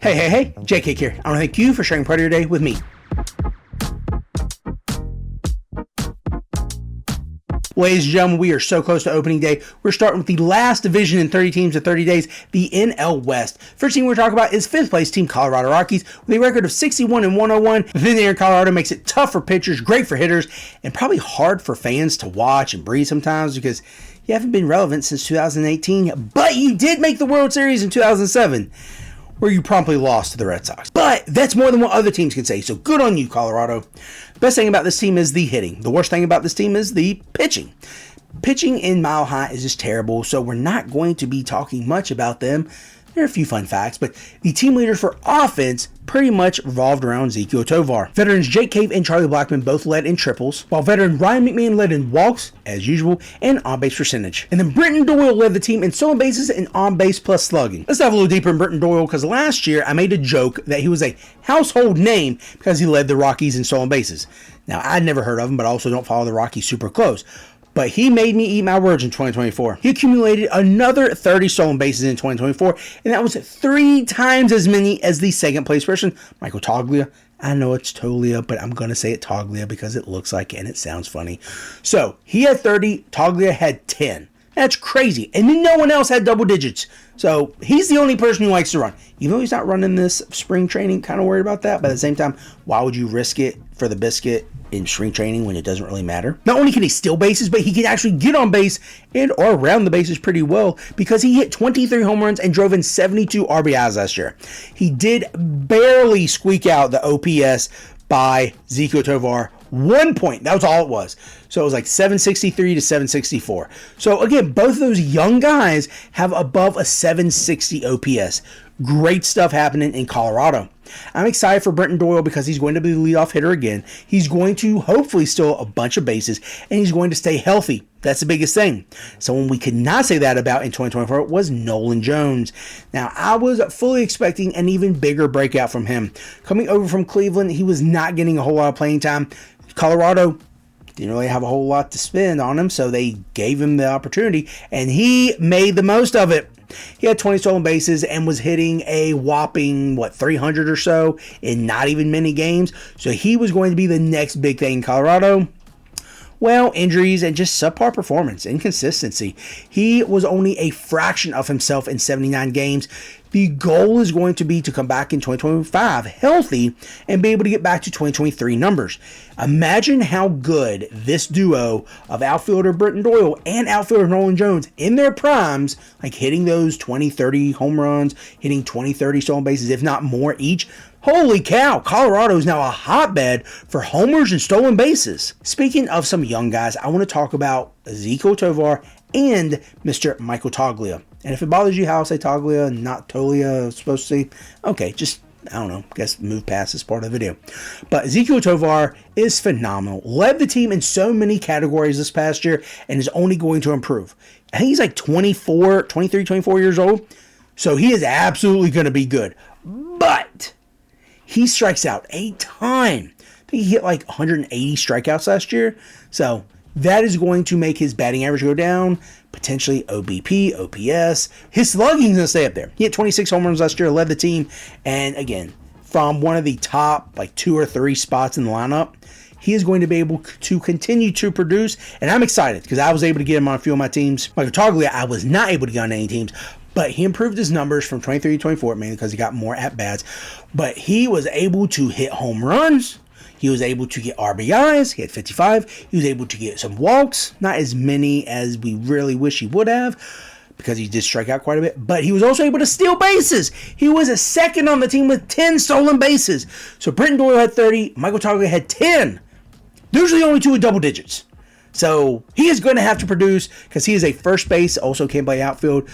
Hey, JK here. I want to thank you for sharing part of your day with me. Ladies and gentlemen, we are so close to opening day. We're starting with the last division in 30 teams in 30 days, the NL West. First team we're talking about is 5th place team Colorado Rockies with a record of 61-101. The thin air in Colorado makes it tough for pitchers, great for hitters, and probably hard for fans to watch and breathe sometimes because you haven't been relevant since 2018, but you did make the World Series in 2007. Where you promptly lost to the Red Sox. But that's more than what other teams can say, so good on you, Colorado. The best thing about this team is the hitting. The worst thing about this team is the pitching. Pitching in Mile High is just terrible, so we're not going to be talking much about them. There are a few fun facts, but the team leaders for offense pretty much revolved around Ezequiel Tovar. Veterans Jake Cave and Charlie Blackmon both led in triples, while veteran Ryan McMahon led in walks, as usual, and on-base percentage. And then Brenton Doyle led the team in stolen bases and on-base plus slugging. Let's dive a little deeper in Brenton Doyle, because last year I made a joke that he was a household name because he led the Rockies in stolen bases. Now, I'd never heard of him, but I also don't follow the Rockies super close. But he made me eat my words in 2024. He accumulated another 30 stolen bases in 2024, and that was 3 times as many as the second place person, Michael Toglia. I know it's Toglia, but I'm going to say it Toglia because it looks like it and it sounds funny. So he had 30, Toglia had 10. That's crazy. And then no one else had double digits. So he's the only person who likes to run. Even though he's not running this spring training, kind of worried about that. But at the same time, why would you risk it for the biscuit in spring training when it doesn't really matter? Not only can he steal bases, but he can actually get on base and or around the bases pretty well because he hit 23 home runs and drove in 72 RBIs last year. He did barely squeak out the OPS by Ezequiel Tovar. 1 point. That was all it was. So it was like 763 to 764. So again, both of those young guys have above a 760 OPS. Great stuff happening in Colorado. I'm excited for Brenton Doyle because he's going to be the leadoff hitter again. He's going to hopefully steal a bunch of bases, and he's going to stay healthy. That's the biggest thing. Someone we could not say that about in 2024 was Nolan Jones. Now, I was fully expecting an even bigger breakout from him. Coming over from Cleveland, he was not getting a whole lot of playing time. Colorado didn't really have a whole lot to spend on him, so they gave him the opportunity, and he made the most of it. He had 20 stolen bases and was hitting a whopping, 300 or so in not even many games. So he was going to be the next big thing in Colorado. Well, injuries and just subpar performance, inconsistency. He was only a fraction of himself in 79 games. The goal is going to be to come back in 2025 healthy and be able to get back to 2023 numbers. Imagine how good this duo of outfielder Brenton Doyle and outfielder Nolan Jones in their primes, like hitting those 20, 30 home runs, hitting 20, 30 stolen bases, if not more each. Holy cow, Colorado is now a hotbed for homers and stolen bases. Speaking of some young guys, I want to talk about Ezequiel Tovar and Mr. Michael Toglia. And if it bothers you how I say Toglia and not Tolia supposed to say, okay, just, I don't know, guess move past this part of the video. But Ezequiel Tovar is phenomenal. Led the team in so many categories this past year and is only going to improve. I think he's like 24 years old. So he is absolutely going to be good. But he strikes out a ton. I think he hit like 180 strikeouts last year. So that is going to make his batting average go down, potentially OBP, OPS. His slugging is going to stay up there. He hit 26 home runs last year, led the team. And again, from one of the top 2 or 3 spots in the lineup, he is going to be able to continue to produce. And I'm excited because I was able to get him on a few of my teams. Michael Toglia, I was not able to get on any teams. But he improved his numbers from 23 to 24, mainly because he got more at-bats. But he was able to hit home runs. He was able to get RBIs. He had 55. He was able to get some walks. Not as many as we really wish he would have because he did strike out quite a bit. But he was also able to steal bases. He was a second on the team with 10 stolen bases. So Brenton Doyle had 30. Michael Toglia had 10. Those are the only 2 with double digits. So he is going to have to produce because he is a first base, also can play outfield.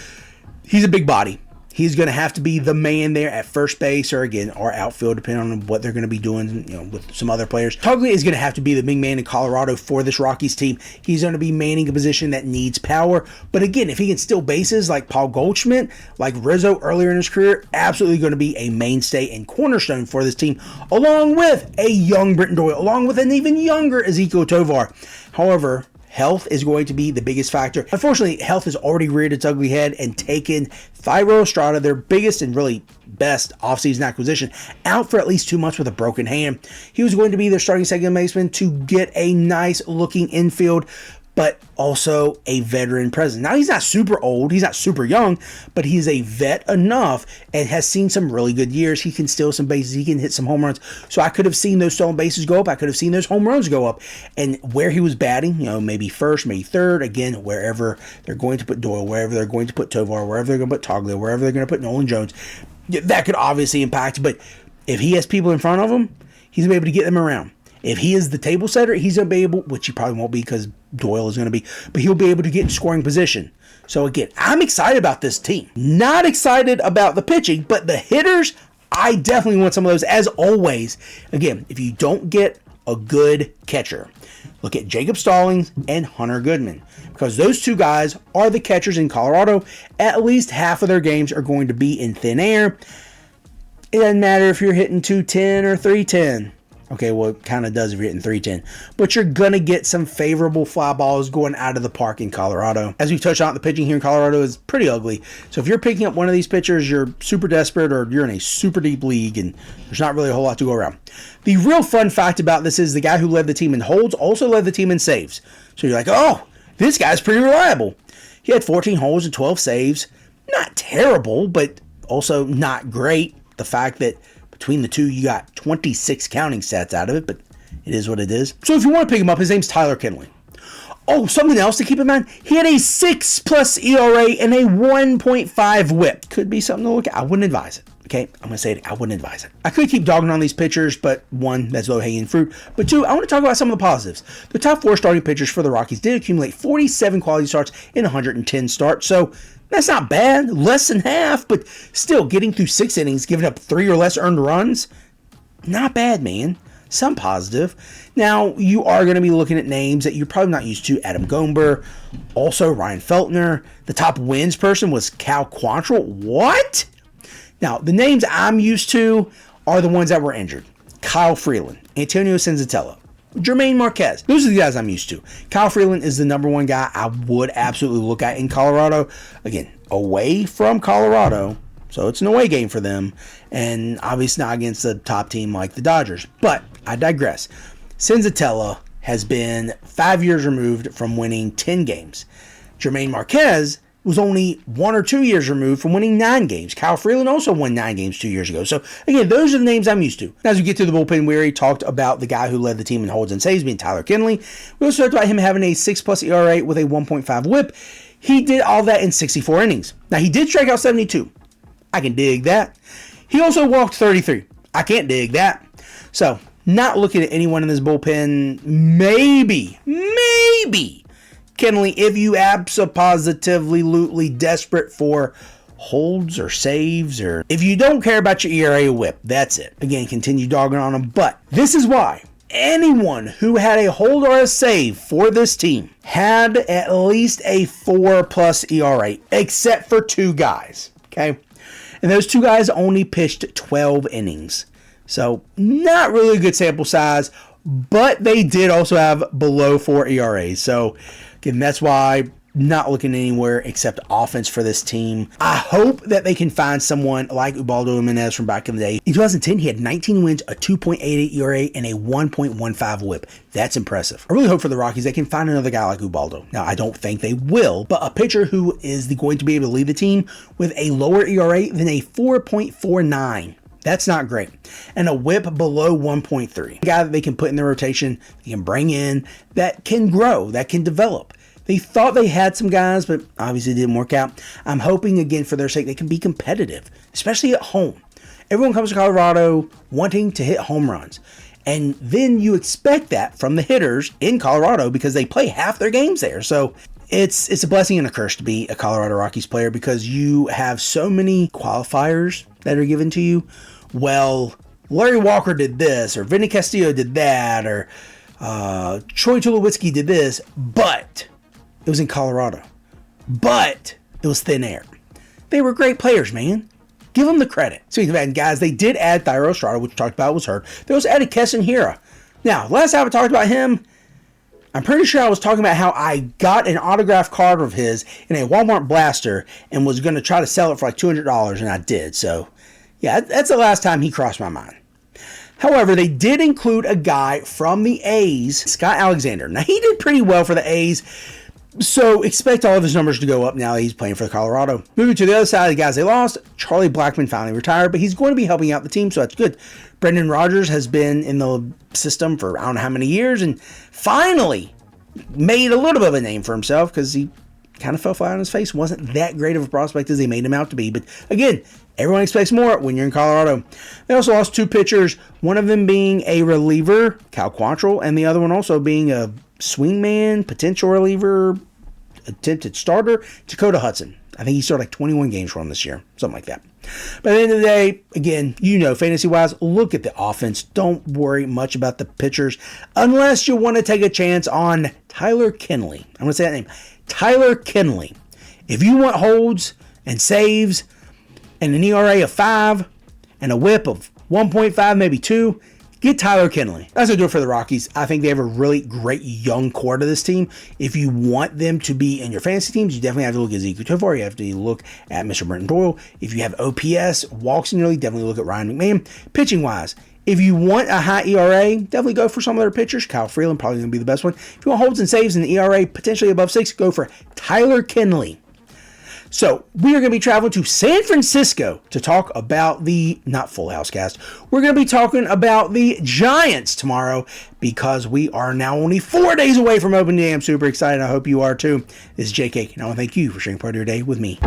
He's a big body. He's going to have to be the man there at first base or outfield, depending on what they're going to be doing, with some other players. Toglia is going to have to be the big man in Colorado for this Rockies team. He's going to be manning a position that needs power. But again, if he can steal bases like Paul Goldschmidt, like Rizzo earlier in his career, absolutely going to be a mainstay and cornerstone for this team, along with a young Brenton Doyle, along with an even younger Ezequiel Tovar. However, health is going to be the biggest factor. Unfortunately, health has already reared its ugly head and taken Thairo Estrada, their biggest and really best offseason acquisition, out for at least 2 months with a broken hand. He was going to be their starting second baseman to get a nice looking infield, but also a veteran presence. Now, he's not super old, he's not super young, but he's a vet enough and has seen some really good years. He can steal some bases, he can hit some home runs. So I could have seen those stolen bases go up, I could have seen those home runs go up. And where he was batting, maybe first, maybe third, again, wherever they're going to put Doyle, wherever they're going to put Tovar, wherever they're going to put Toglio, wherever they're going to put Nolan Jones, that could obviously impact. But if he has people in front of him, he's going to be able to get them around. If he is the table setter, he's going to be able, which he probably won't be because Doyle is going to be, but he'll be able to get in scoring position. So again, I'm excited about this team. Not excited about the pitching, but the hitters, I definitely want some of those. As always, again, if you don't get a good catcher, look at Jacob Stallings and Hunter Goodman, because those two guys are the catchers in Colorado. At least half of their games are going to be in thin air. It doesn't matter if you're hitting 210 or 310. Okay, well, it kind of does if you're hitting 310. But you're going to get some favorable fly balls going out of the park in Colorado. As we've touched on, the pitching here in Colorado is pretty ugly. So if you're picking up one of these pitchers, you're super desperate or you're in a super deep league and there's not really a whole lot to go around. The real fun fact about this is the guy who led the team in holds also led the team in saves. So you're like, oh, this guy's pretty reliable. He had 14 holds and 12 saves. Not terrible, but also not great. The fact that between the two, you got 26 counting stats out of it, but it is what it is. So if you want to pick him up, his name's Tyler Kinley. Oh, something else to keep in mind, he had a 6+ ERA and a 1.5 whip. Could be something to look at. I wouldn't advise it. Okay, I'm going to say it. I wouldn't advise it. I could keep dogging on these pitchers, but one, that's low-hanging fruit. But two, I want to talk about some of the positives. The top 4 starting pitchers for the Rockies did accumulate 47 quality starts in 110 starts, so that's not bad. Less than half, but still getting through 6 innings, giving up 3 or less earned runs, not bad, man. Some positive. Now, you are going to be looking at names that you're probably not used to. Adam Gomber, also Ryan Feltner. The top wins person was Cal Quantrill. What? Now, the names I'm used to are the ones that were injured. Kyle Freeland, Antonio Senzatella, Jermaine Marquez. Those are the guys I'm used to. Kyle Freeland is the number one guy I would absolutely look at in Colorado. Again, away from Colorado, so it's an away game for them, and obviously not against a top team like the Dodgers. But I digress. Senzatella has been 5 years removed from winning 10 games. Jermaine Marquez was only 1 or 2 years removed from winning 9 games. Kyle Freeland also won 9 games 2 years ago. So, again, those are the names I'm used to. As we get to the bullpen, we already talked about the guy who led the team in holds and saves, being Tyler Kinley. We also talked about him having a 6+ ERA with a 1.5 whip. He did all that in 64 innings. Now, he did strike out 72. I can dig that. He also walked 33. I can't dig that. So, not looking at anyone in this bullpen. Maybe Kinley, if you absolutely desperate for holds or saves, or if you don't care about your ERA whip, that's it. Again, continue dogging on them. But this is why anyone who had a hold or a save for this team had at least a 4+ ERA, except for 2 guys. Okay? And those 2 guys only pitched 12 innings. So, not really a good sample size, but they did also have below 4 ERAs. So, again, that's why not looking anywhere except offense for this team. I hope that they can find someone like Ubaldo Jimenez from back in the day. In 2010, he had 19 wins, a 2.88 ERA, and a 1.15 whip. That's impressive. I really hope for the Rockies they can find another guy like Ubaldo. Now, I don't think they will, but a pitcher who is going to be able to lead the team with a lower ERA than a 4.49. That's not great. And a whip below 1.3. A guy that they can put in their rotation, they can bring in, that can grow, that can develop. They thought they had some guys, but obviously it didn't work out. I'm hoping, again, for their sake, they can be competitive, especially at home. Everyone comes to Colorado wanting to hit home runs. And then you expect that from the hitters in Colorado because they play half their games there. So it's a blessing and a curse to be a Colorado Rockies player because you have so many qualifiers that are given to you. Well, Larry Walker did this, or Vinny Castillo did that, or Troy Tulowitzki did this, but it was in Colorado. But it was thin air. They were great players, man. Give them the credit. Speaking of adding guys, they did add Thairo Estrada, which we talked about was hurt. They also added Keston Hiura. Now, last time I talked about him, I'm pretty sure I was talking about how I got an autographed card of his in a Walmart blaster and was going to try to sell it for like $200, and I did. So, yeah, that's the last time he crossed my mind. However, they did include a guy from the A's, Scott Alexander. Now, he did pretty well for the A's, so expect all of his numbers to go up now that he's playing for Colorado. Moving to the other side of the guys they lost, Charlie Blackmon finally retired, but he's going to be helping out the team, so that's good. Brendan Rodgers has been in the system for I don't know how many years, and finally made a little bit of a name for himself because he kind of fell flat on his face. Wasn't that great of a prospect as they made him out to be. But again, everyone expects more when you're in Colorado. They also lost two pitchers, one of them being a reliever, Cal Quantrill, and the other one also being a swingman, potential reliever, attempted starter, Dakota Hudson. I think he started like 21 games for him this year, something like that. But at the end of the day, again, fantasy-wise, look at the offense. Don't worry much about the pitchers unless you want to take a chance on Tyler Kinley. I'm going to say that name. Tyler Kinley. If you want holds and saves and an ERA of 5 and a whip of 1.5, maybe 2, get Tyler Kinley. That's going to do it for the Rockies. I think they have a really great young core to this team. If you want them to be in your fantasy teams, you definitely have to look at Zeke Tovar. You have to look at Mr. Brenton Doyle. If you have OPS, walks in your league, definitely look at Ryan McMahon. Pitching-wise, if you want a high ERA, definitely go for some of their pitchers. Kyle Freeland probably going to be the best one. If you want holds and saves in the ERA potentially above 6, go for Tyler Kinley. So, we are going to be traveling to San Francisco to talk about the, not Full House cast, we're going to be talking about the Giants tomorrow because we are now only 4 days away from opening day. I'm super excited. I hope you are too. This is JK, and I want to thank you for sharing part of your day with me.